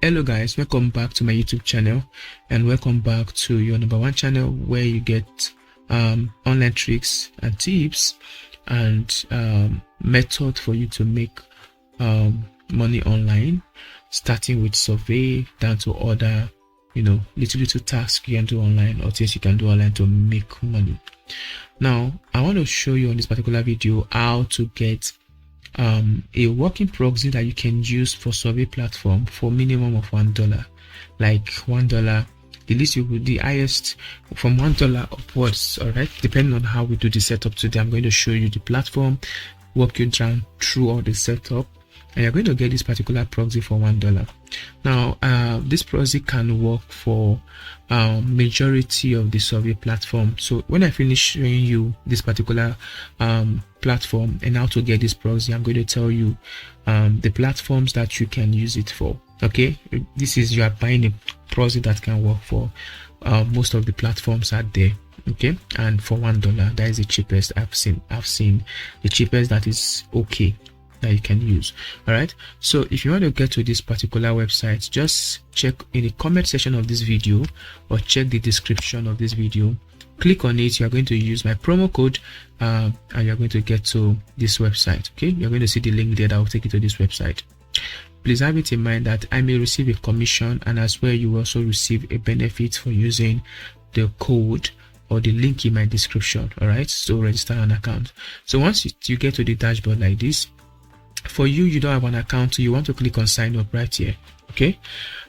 Hello guys, welcome back to my YouTube channel, and welcome back to your #1 channel where you get online tricks and tips and method for you to make money online, starting with survey down to other little tasks you can do online or things you can do online to make money. Now I want to show you on this particular video how to get a working proxy that you can use for survey platform for minimum of $1, like $1. The highest from $1 upwards. All right, depending on how we do the setup today. I'm going to show you the platform, walk you down through all the setup, and you're going to get this particular proxy for $1. Now this proxy can work for majority of the survey platform. So when I finish showing you this particular platform and how to get this proxy, I'm going to tell you the platforms that you can use it for. Okay, this is, you are buying a proxy that can work for most of the platforms out there. Okay, and for $1, that is the cheapest I've seen the cheapest that is okay that you can use. All right, so if you want to get to this particular website, just check in the comment section of this video or check the description of this video. Click on it. You're going to use my promo code and you're going to get to this website. Okay, you're going to see the link there that will take you to this website. Please have it in mind that I may receive a commission, and as well you will also receive a benefit for using the code or the link in my description. All right, so register an account. So once you get to the dashboard like this, for you don't have an account, so you want to click on sign up right here. Okay,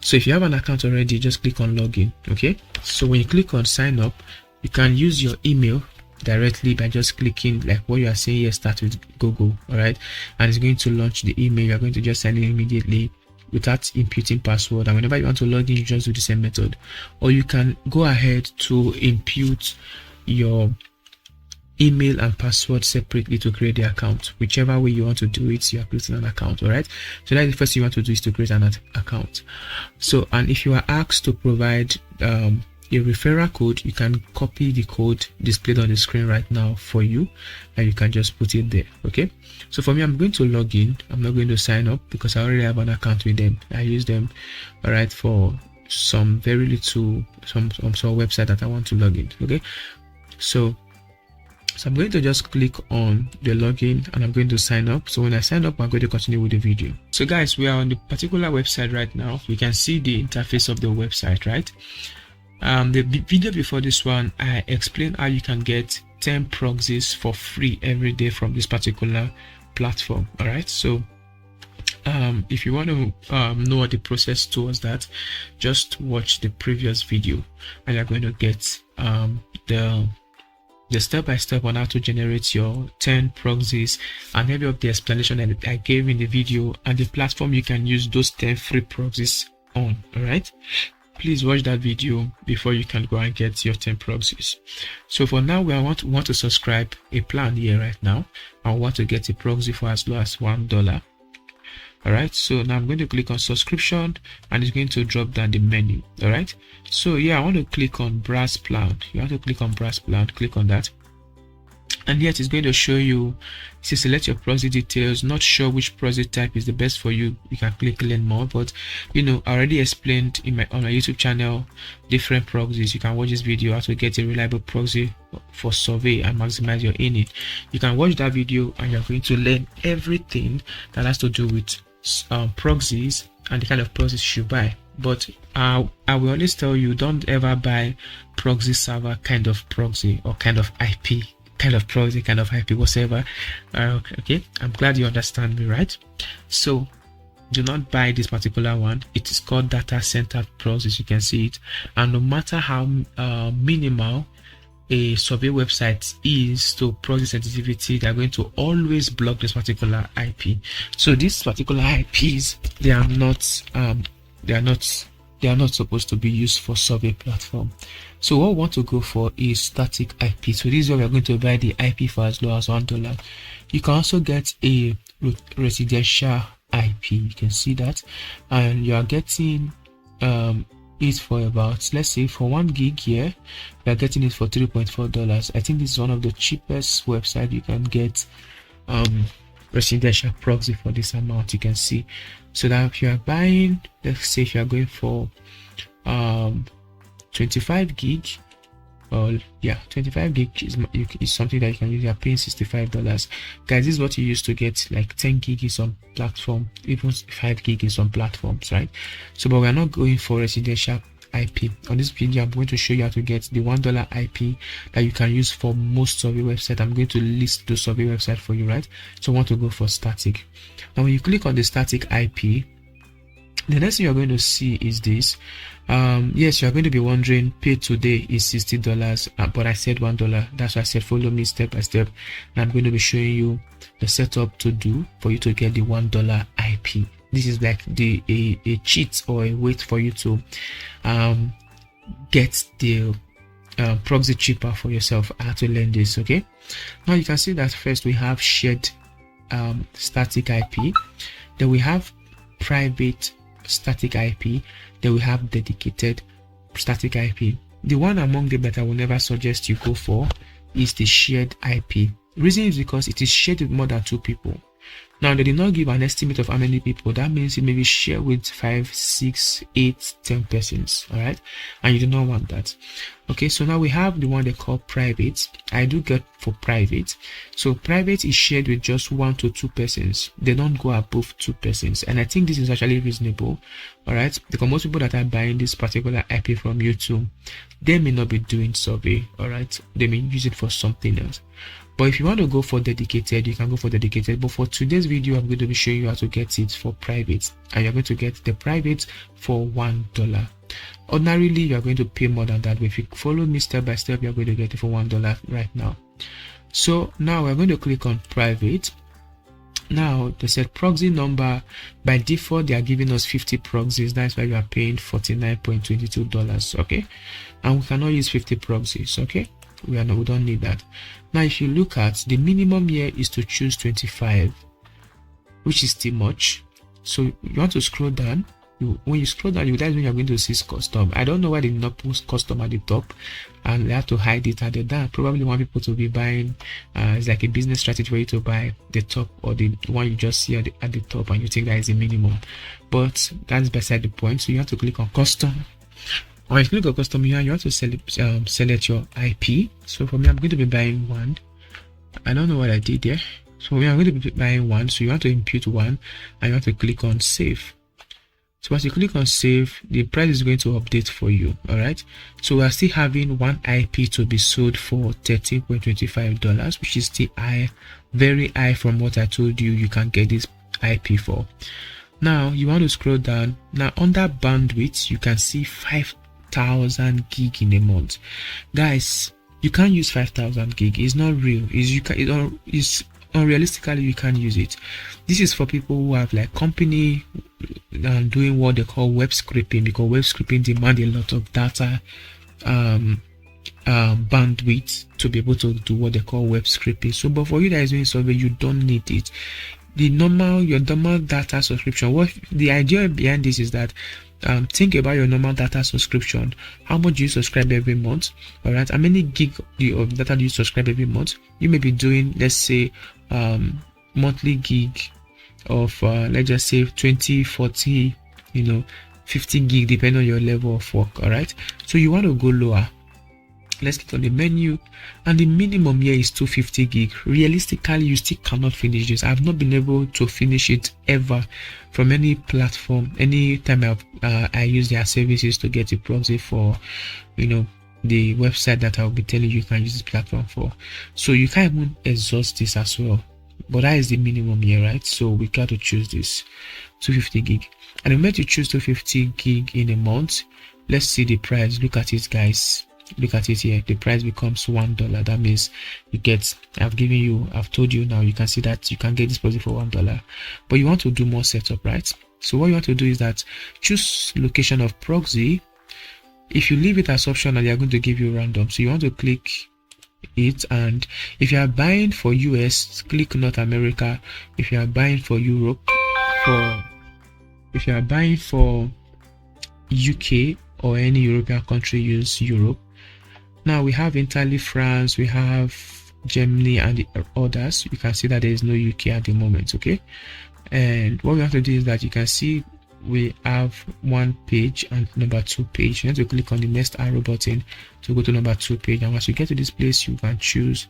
so if you have an account already, just click on login. Okay, so when you click on sign up, you can use your email directly by just clicking like what you are saying here, start with Google. All right, and it's going to launch the email. You're going to just send it immediately without imputing password, and whenever you want to log in, you just do the same method. Or you can go ahead to impute your email and password separately to create the account. Whichever way you want to do it, you are creating an account. All right, so that's the first thing you want to do, is to create an account. So, and if you are asked to provide a referral code, you can copy the code displayed on the screen right now for you, and you can just put it there. Okay, so for me, I'm going to log in. I'm not going to sign up because I already have an account with them. I use them, all right, for some very little some website that I want to log in. Okay, so I'm going to just click on the login and I'm going to sign up. So when I sign up, I'm going to continue with the video. So guys, we are on the particular website right now. You can see the interface of the website, right? The video before this one, I explained how you can get 10 proxies for free every day from this particular platform. All right, so if you want to know the process towards that, just watch the previous video and you're going to get the step-by-step on how to generate your 10 proxies and every of the explanation that I gave in the video and the platform you can use those 10 free proxies on. All right, please watch that video before you can go and get your 10 proxies. So for now, we want to subscribe a plan here right now. I want to get a proxy for as low as $1. All right, so now I'm going to click on subscription and it's going to drop down the menu. All right, so yeah, I want to click on browse plan. You have to click on browse plan, click on that, and yet it's going to show you, say select your proxy details. Not sure which proxy type is the best for you. You can click learn more, but I already explained on my YouTube channel different proxies. You can watch this video how to get a reliable proxy for survey and maximize your earning. You can watch that video and you're going to learn everything that has to do with proxies and the kind of proxies you should buy. But I will always tell you, don't ever buy proxy server kind of proxy or kind of IP kind of proxy, kind of IP, whatever. Okay, I'm glad you understand me, right? So do not buy this particular one. It is called data center proxies. You can see it, and no matter how minimal a survey website is to proxy sensitivity, they are going to always block this particular IP. So these particular IPs, they are not supposed to be used for survey platform. So what we want to go for is static IP. So this is where we are going to buy the IP for as low as $1. You can also get a residential IP. You can see that, and you are getting it for about, let's say for 1 gig here, we are getting it for $3.4. I think this is one of the cheapest website you can get residential proxy for this amount. You can see. So that if you are buying, let's say if you are going for 25 gig, or yeah, 25 gig is something that you can use. You are paying $65, guys. This is what you used to get, like 10 gig is on platform, even 5 gig is on platforms, right? So but we're not going for residential IP. On this video, I'm going to show you how to get the $1 IP that you can use for most survey website. I'm going to list the survey website for you, right? So I want to go for static. Now when you click on the static IP, the next thing you're going to see is this. Yes, you're going to be wondering, pay today is $60, but I said $1. That's why I said follow me step by step, and I'm going to be showing you the setup to do for you to get the $1 IP. This is like a cheat or a way for you to get the proxy cheaper for yourself. How to learn this, okay? Now you can see that first we have shared static IP, then we have private static IP, then we have dedicated static IP. The one among them that I will never suggest you go for is the shared IP. Reason is because it is shared with more than 2 people. Now they did not give an estimate of how many people. That means it may be shared with 5, 6, 8, 10 persons. All right, and you do not want that. Okay, so now we have the one they call private. I do get for private. So private is shared with just 1 to 2 persons. They don't go above 2 persons, and I think this is actually reasonable. All right, because most people that are buying this particular IP from YouTube, they may not be doing survey. All right, they may use it for something else. But if you want to go for dedicated, you can go for dedicated. But for today's video, I'm going to be showing you how to get it for private, and you're going to get the private for $1. Ordinarily, you're going to pay more than that, but if you follow me step by step, you're going to get it for $1 right now. So now we're going to click on private. Now they said proxy number. By default, they are giving us 50 proxies. That's why we are paying $49.22. Okay, and we cannot use 50 proxies. Okay, we don't need that. Now if you look at the minimum here is to choose 25, which is still much. So you want to scroll down. When you scroll down, that's when you're going to see custom. I don't know why they did not post custom at the top, and they have to hide it at the down. Probably want people to be buying. It's like a business strategy for you to buy the top, or the one you just see at the top, and you think that is the minimum. But that's beside the point. So you have to click on custom. Or if you click on custom here, you have to select your IP. So for me, I'm going to be buying 1. I don't know what I did there. So for me, I'm going to be buying 1. So you want to impute 1, and you want to click on save. So once you click on save, the price is going to update for you. All right, so we are still having 1 IP to be sold for $13.25, which is still high, very high from what I told you you can get this IP for. Now you want to scroll down. Now under bandwidth, you can see 5,000 gig in a month. Guys, you can't use 5,000 gig. It's not real. It's unrealistically you can't use it. This is for people who have like company and doing what they call web scraping, because web scraping demand a lot of data bandwidth to be able to do what they call web scraping. So but for you that is doing survey, you don't need it. Your normal data subscription, what the idea behind this is that think about your normal data subscription. How much do you subscribe every month? All right, how many gig of data do you subscribe every month? You may be doing, let's say, monthly gig of let's just say 20, 40, 50 gig, depending on your level of work. All right, so you want to go lower. Let's click on the menu, and the minimum here is 250 gig. Realistically, you still cannot finish this. I've not been able to finish it ever from any platform. Any time I use their services to get a proxy for the website that I'll be telling you can use this platform for. So you can't even exhaust this as well, but that is the minimum here, right? So we got to choose this 250 gig, and I'm going to choose 250 gig in a month. Let's see the price. Look at it, guys. Look at it here. The price becomes $1. That means you get, I've told you now, you can see that you can get this proxy for $1, but you want to do more setup, right? So what you want to do is that choose location of proxy. If you leave it as optional, they are going to give you random. So you want to click it, and if you are buying for US, click North America. If you are buying for Europe, if you are buying for UK or any European country, use Europe. Now we have Italy, France, we have Germany and the others, you can see that there is no UK at the moment. Okay, and what we have to do is that you can see we have one page and number 2 page. You have to click on the next arrow button to go to number 2 page, and once you get to this place, you can choose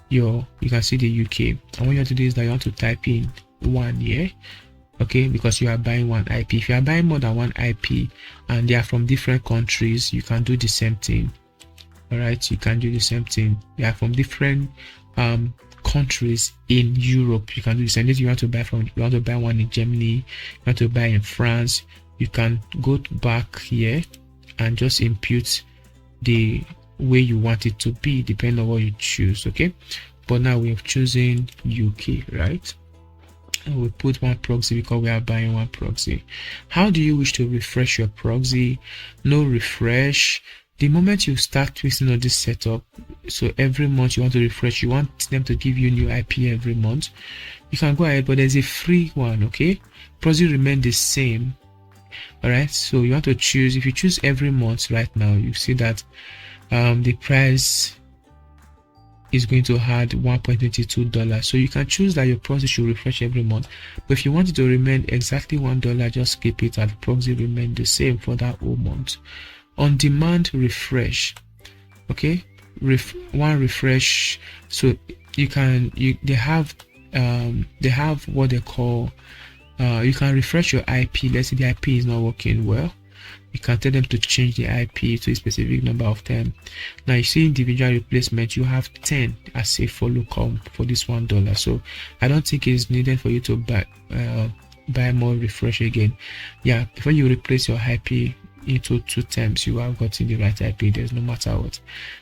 you can see the UK, and what you have to do is that you want to type in 1 here. Okay, because you are buying one IP. If you are buying more than one IP and they are from different countries, you can do the same thing. All right, you can do the same thing. They are from different countries in Europe. You can do the same. If you want to buy one in Germany, you want to buy in France, you can go back here and just input the way you want it to be, depending on what you choose. Okay, but now we have chosen UK, right? And we put one proxy because we are buying one proxy. How do you wish to refresh your proxy? No refresh. The moment you start twisting on this setup, so every month you want to refresh, you want them to give you new IP every month, you can go ahead, but there's a free one. Okay, proxy remain the same. All right, so you want to choose. If you choose every month right now, you see that the price is going to add $1.22. So you can choose that your proxy should refresh every month, but if you want it to remain exactly $1, just keep it and the proxy remain the same for that whole month. On demand refresh, okay, one refresh. So they have what they call you can refresh your IP. Let's say the IP is not working well, you can tell them to change the IP to a specific number of 10. Now you see individual replacement, you have 10 as a follow come for this $1. So I don't think it's needed for you to buy more refresh again. Yeah, before you replace your IP into 2 times, you have gotten the right IP. There's no matter what.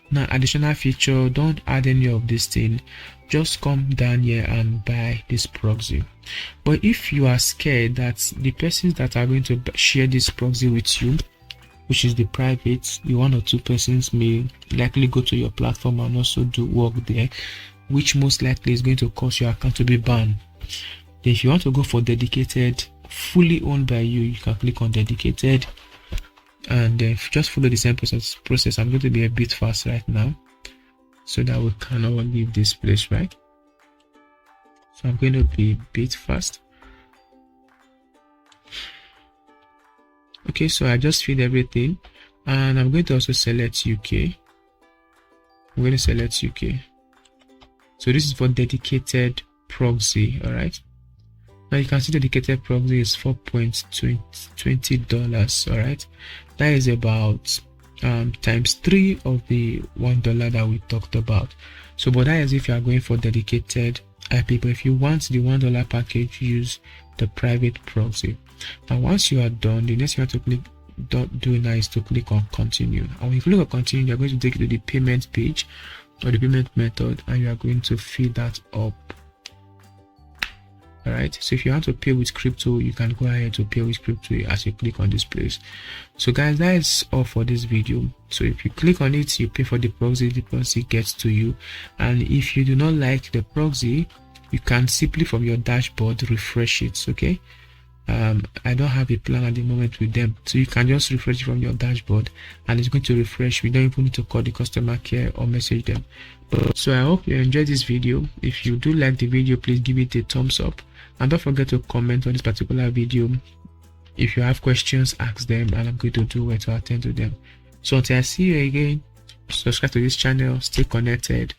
Now additional feature, don't add any of this thing, just come down here and buy this proxy. But if you are scared that the persons that are going to share this proxy with you, which is the private, the 1 or 2 persons may likely go to your platform and also do work there, which most likely is going to cause your account to be banned. Then if you want to go for dedicated, fully owned by you, you can click on dedicated, and just follow the same process. I'm going to be a bit fast right now so that we cannot leave this place, right? So I'm going to be a bit fast. Okay, so I just feed everything, and I'm going to also select UK. I'm going to select UK. So this is for dedicated proxy. All right, now you can see dedicated proxy is $4.20. All right, that is about times 3 of the $1 that we talked about. So but that is if you are going for dedicated IP, but if you want the $1 package, use the private proxy. And once you are done, the next you have to do now is to click on continue. And when you click on continue, you are going to take you to the payment page or the payment method, and you are going to fill that up. All right, so if you want to pay with crypto, you can go ahead to pay with crypto as you click on this place. So guys, that is all for this video. So if you click on it, you pay for the proxy gets to you. And if you do not like the proxy, you can simply from your dashboard refresh it. Okay, I don't have a plan at the moment with them, so you can just refresh it from your dashboard and it's going to refresh. We don't even need to call the customer care or message them. So I hope you enjoyed this video. If you do like the video, please give it a thumbs up, and don't forget to comment on this particular video. If you have questions, ask them, and I'm going to do well to attend to them. So until I see you again, subscribe to this channel, stay connected.